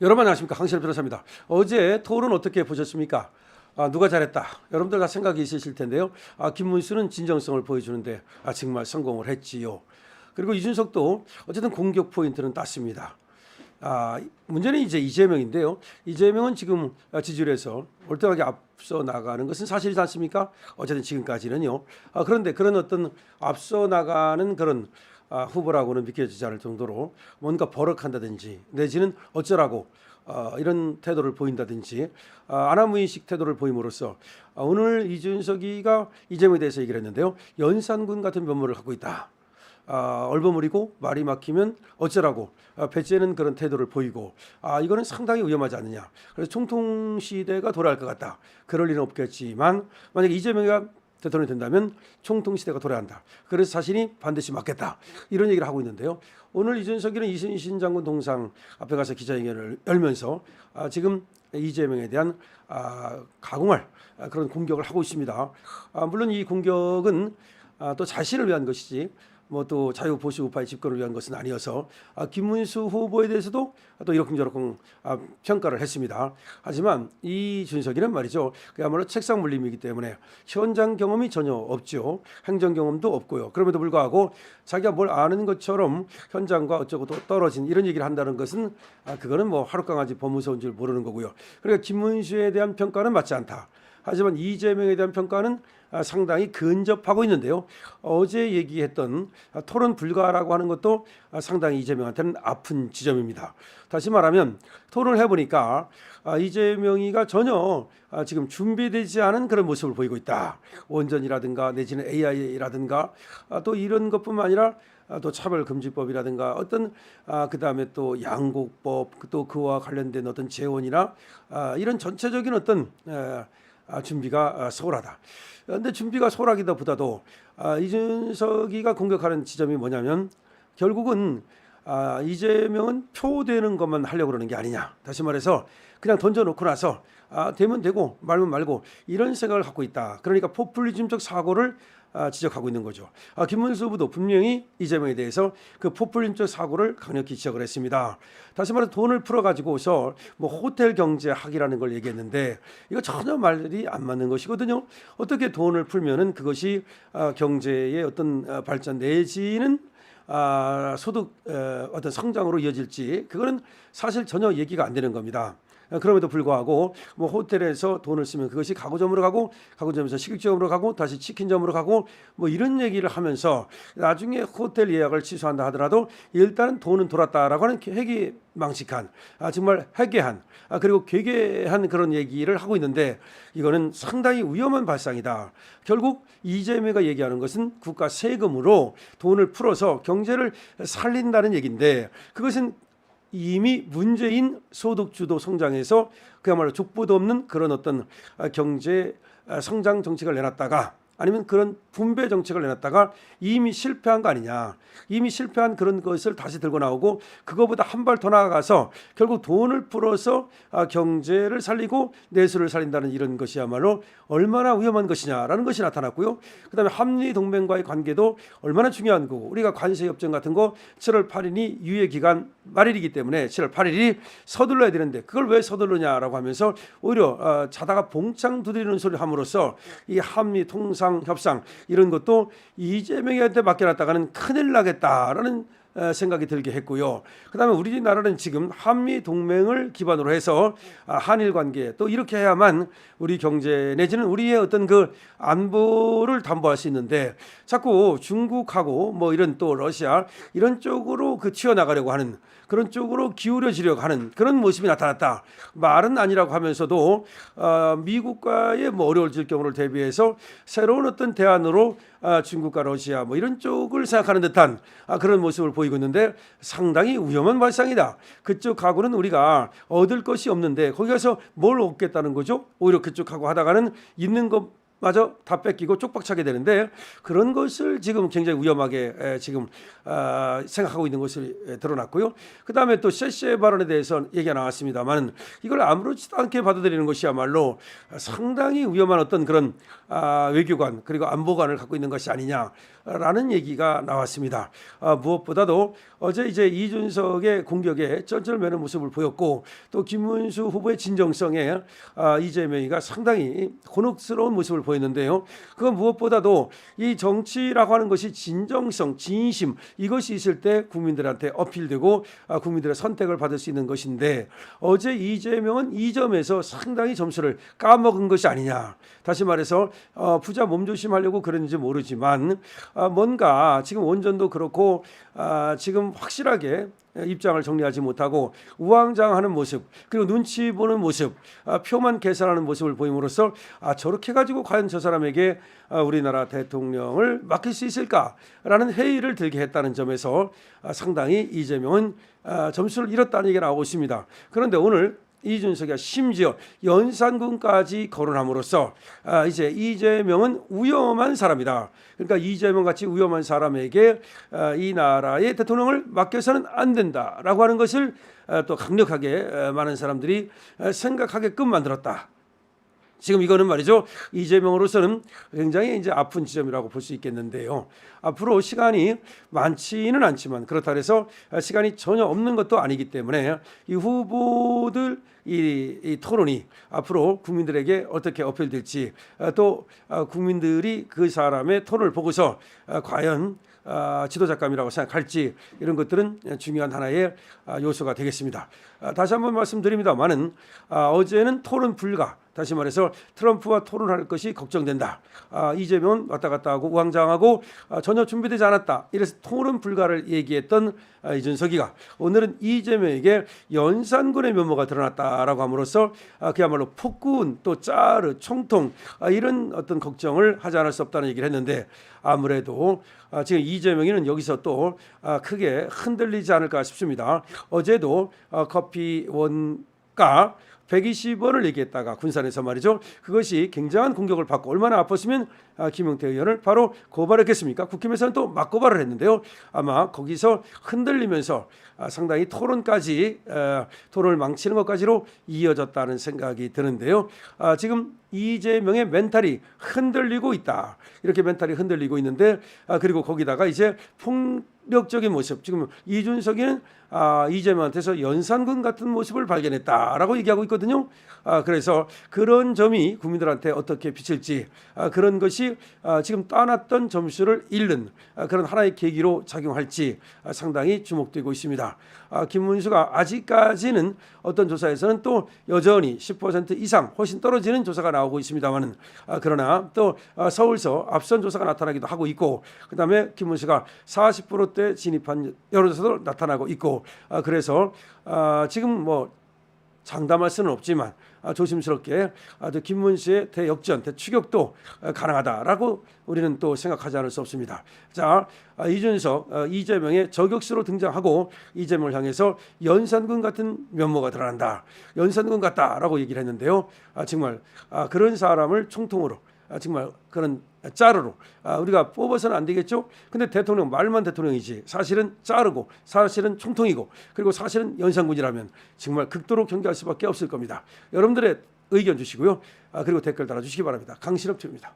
여러분 안녕하십니까, 강신업 변호사입니다. 어제 토론 어떻게 보셨습니까? 누가 잘했다. 여러분들 다 생각이 있으실 텐데요. 김문수는 진정성을 보여주는데 정말 성공을 했지요. 그리고 이준석도 어쨌든 공격 포인트는 땄습니다. 문제는 이제 이재명인데요. 이재명은 지금 지지율에서 월등하게 앞서 나가는 것은 사실이지 않습니까? 어쨌든 지금까지는요. 그런데 그런 어떤 앞서 나가는 그런 후보라고는 믿겨지지 않을 정도로 뭔가 버럭한다든지 내지는 어쩌라고 이런 태도를 보인다든지 아나무인식 태도를 보임으로써 오늘 이준석이가 이재명에 대해서 얘기를 했는데요. 연산군 같은 면모를 갖고 있다. 얼버무리고 말이 막히면 어쩌라고 배째는 그런 태도를 보이고 이거는 상당히 위험하지 않느냐. 그래서 총통 시대가 돌아갈 것 같다. 그럴 일은 없겠지만 만약에 이재명이가 대통령이 된다면 총통 시대가 돌아간다. 그래서 자신이 반드시 막겠다. 이런 얘기를 하고 있는데요. 오늘 이준석이는 이순신 장군 동상 앞에 가서 기자회견을 열면서 지금 이재명에 대한 가공할 그런 공격을 하고 있습니다. 물론 이 공격은 또 자신을 위한 것이지 뭐 또 자유보수 우파의 집권을 위한 것은 아니어서 김문수 후보에 대해서도 또 이러쿵저러쿵 평가를 했습니다. 하지만 이준석이는 말이죠. 그야말로 책상 물림이기 때문에 현장 경험이 전혀 없죠. 행정 경험도 없고요. 그럼에도 불구하고 자기가 뭘 아는 것처럼 현장과 어쩌고 또 떨어진 이런 얘기를 한다는 것은 그거는 뭐 하룻강아지 법무서인 줄 모르는 거고요. 그러니까 김문수에 대한 평가는 맞지 않다. 하지만 이재명에 대한 평가는 상당히 근접하고 있는데요. 어제 얘기했던 토론 불가라고 하는 것도 상당히 이재명한테는 아픈 지점입니다. 다시 말하면 토론을 해보니까 이재명이가 전혀 지금 준비되지 않은 그런 모습을 보이고 있다. 원전이라든가 내지는 AI라든가 또 이런 것뿐만 아니라 또 차별금지법이라든가 어떤 그다음에 또 양곡법 또 그와 관련된 어떤 재원이나 이런 전체적인 어떤 준비가 소홀하다. 그런데 준비가 소홀하기보다도 이준석이가 공격하는 지점이 뭐냐면 결국은 이재명은 표되는 것만 하려고 그러는 게 아니냐. 다시 말해서 그냥 던져놓고 나서 되면 되고 말면 말고 이런 생각을 갖고 있다. 그러니까 포퓰리즘적 사고를 지적하고 있는 거죠. 김문수 후보도 분명히 이재명에 대해서 그 포퓰리즘적 사고를 강력히 지적을 했습니다. 다시 말해서 돈을 풀어가지고서 뭐 호텔 경제 학이라는 걸 얘기했는데 이거 전혀 말이 안 맞는 것이거든요. 어떻게 돈을 풀면은 그것이 경제의 어떤 발전 내지는 소득 어떤 성장으로 이어질지 그거는 사실 전혀 얘기가 안 되는 겁니다. 그럼에도 불구하고 뭐 호텔에서 돈을 쓰면 그것이 가구점으로 가고 가구점에서 식육점으로 가고 다시 치킨점으로 가고 뭐 이런 얘기를 하면서 나중에 호텔 예약을 취소한다 하더라도 일단은 돈은 돌았다라고 하는 회기망측한 정말 회개한 그리고 괴괴한 그런 얘기를 하고 있는데 이거는 상당히 위험한 발상이다. 결국 이재명이 얘기하는 것은 국가 세금으로 돈을 풀어서 경제를 살린다는 얘기인데 그것은 이미 문재인 소득주도 성장에서 그야말로 족보도 없는 그런 어떤 경제 성장 정책을 내놨다가 아니면 그런 분배 정책을 내놨다가 이미 실패한 거 아니냐. 이미 실패한 그런 것을 다시 들고 나오고 그거보다 한 발 더 나아가서 결국 돈을 풀어서 경제를 살리고 내수를 살린다는 이런 것이야말로 얼마나 위험한 것이냐라는 것이 나타났고요. 그다음에 한미동맹과의 관계도 얼마나 중요한 거고 우리가 관세협정 같은 거 7월 8일이 유예기간 말일이기 때문에 7월 8일이 서둘러야 되는데 그걸 왜 서둘르냐라고 하면서 오히려 자다가 봉창 두드리는 소리를 함으로써 이 한미통상협상 이런 것도 이재명한테 맡겨놨다가는 큰일 나겠다라는 생각이 들게 했고요. 그다음에 우리나라는 지금 한미 동맹을 기반으로 해서 한일 관계 또 이렇게 해야만 우리 경제 내지는 우리의 어떤 그 안보를 담보할 수 있는데 자꾸 중국하고 뭐 이런 또 러시아 이런 쪽으로 튀어나가려고 하는 그런 쪽으로 기울여지려고 하는 그런 모습이 나타났다. 말은 아니라고 하면서도 미국과의 뭐 어려워질 경우를 대비해서 새로운 어떤 대안으로 중국과 러시아 뭐 이런 쪽을 생각하는 듯한 그런 모습을 보이고 있는데 상당히 위험한 발상이다. 그쪽 가고는 우리가 얻을 것이 없는데 거기 가서 뭘 얻겠다는 거죠? 오히려 그쪽하고 하다가는 있는 것 마저 다 뺏기고 쪽박차게 되는데 그런 것을 지금 굉장히 위험하게 지금 생각하고 있는 것이 드러났고요. 그다음에 또 셰셰 발언에 대해서 얘기가 나왔습니다만 이걸 아무렇지도 않게 받아들이는 것이야말로 상당히 위험한 어떤 그런 외교관 그리고 안보관을 갖고 있는 것이 아니냐라는 얘기가 나왔습니다. 무엇보다도 어제 이제 이준석의 공격에 쩔쩔매는 모습을 보였고 또 김문수 후보의 진정성에 이재명이가 상당히 곤혹스러운 모습을 보였는데요. 그건 무엇보다도 이 정치라고 하는 것이 진정성, 진심 이것이 있을 때 국민들한테 어필되고 국민들의 선택을 받을 수 있는 것인데 어제 이재명은 이 점에서 상당히 점수를 까먹은 것이 아니냐. 다시 말해서 부자 몸조심하려고 그랬는지 모르지만 뭔가 지금 원전도 그렇고 지금 확실하게 입장을 정리하지 못하고 우왕좌왕하는 모습 그리고 눈치 보는 모습 표만 계산하는 모습을 보임으로써 저렇게 가지고 과연 저 사람에게 우리나라 대통령을 맡길 수 있을까라는 회의를 들게 했다는 점에서 상당히 이재명은 점수를 잃었다는 얘기가 나오고 있습니다. 그런데 오늘 이준석이 심지어 연산군까지 거론함으로써 이제 이재명은 위험한 사람이다. 그러니까 이재명 같이 위험한 사람에게 이 나라의 대통령을 맡겨서는 안 된다라고 하는 것을 또 강력하게 많은 사람들이 생각하게끔 만들었다. 지금 이거는 말이죠. 이재명으로서는 굉장히 이제 아픈 지점이라고 볼 수 있겠는데요. 앞으로 시간이 많지는 않지만 그렇다 해서 시간이 전혀 없는 것도 아니기 때문에 이 후보들 이 토론이 앞으로 국민들에게 어떻게 어필될지 또 국민들이 그 사람의 토론을 보고서 과연 지도자감이라고 생각할지 이런 것들은 중요한 하나의 요소가 되겠습니다. 다시 한번 말씀드립니다만은 어제는 토론 불가. 다시 말해서 트럼프와 토론할 것이 걱정된다. 이재명은 왔다 갔다 하고 우왕좌왕하고 전혀 준비되지 않았다. 이래서 토론 불가를 얘기했던 이준석이가 오늘은 이재명에게 연산군의 면모가 드러났다라고 함으로써 그야말로 폭군 또 짜르 총통 이런 어떤 걱정을 하지 않을 수 없다는 얘기를 했는데 아무래도 지금 이재명이는 여기서 또 크게 흔들리지 않을까 싶습니다. 어제도 커피 원가 120원을 얘기했다가 군산에서 말이죠. 그것이 굉장한 공격을 받고 얼마나 아팠으면 김용태 의원을 바로 고발했겠습니까? 국힘에서는 또 맞고발을 했는데요. 아마 거기서 흔들리면서 상당히 토론까지 토론을 망치는 것까지로 이어졌다는 생각이 드는데요. 지금 이재명의 멘탈이 흔들리고 있다. 이렇게 멘탈이 흔들리고 있는데 그리고 거기다가 이제 폭력적인 모습. 지금 이준석이는 이재명한테서 연산군 같은 모습을 발견했다라고 얘기하고 있거든요. 그래서 그런 점이 국민들한테 어떻게 비칠지 그런 것이 지금 따놨던 점수를 잃는 그런 하나의 계기로 작용할지 상당히 주목되고 있습니다. 김문수가 아직까지는 어떤 조사에서는 또 여전히 10% 이상 훨씬 떨어지는 조사가 나오고 있습니다만은 그러나 또 서울서 앞선 조사가 나타나기도 하고 있고 그다음에 김문수가 40%대 진입한 여론조사도 나타나고 있고 그래서 지금 뭐 장담할 수는 없지만 조심스럽게 김문수의 대역전, 대추격도 가능하다라고 우리는 또 생각하지 않을 수 없습니다. 자, 이준석, 이재명의 저격수로 등장하고 이재명을 향해서 연산군 같은 면모가 드러난다. 연산군 같다라고 얘기를 했는데요. 정말 그런 사람을 총통으로 정말 그런 짜르로 우리가 뽑아서는 안 되겠죠. 근데 대통령 말만 대통령이지 사실은 짜르고 사실은 총통이고 그리고 사실은 연산군이라면 정말 극도로 경계할 수밖에 없을 겁니다. 여러분들의 의견 주시고요. 그리고 댓글 달아주시기 바랍니다. 강신업 TV입니다.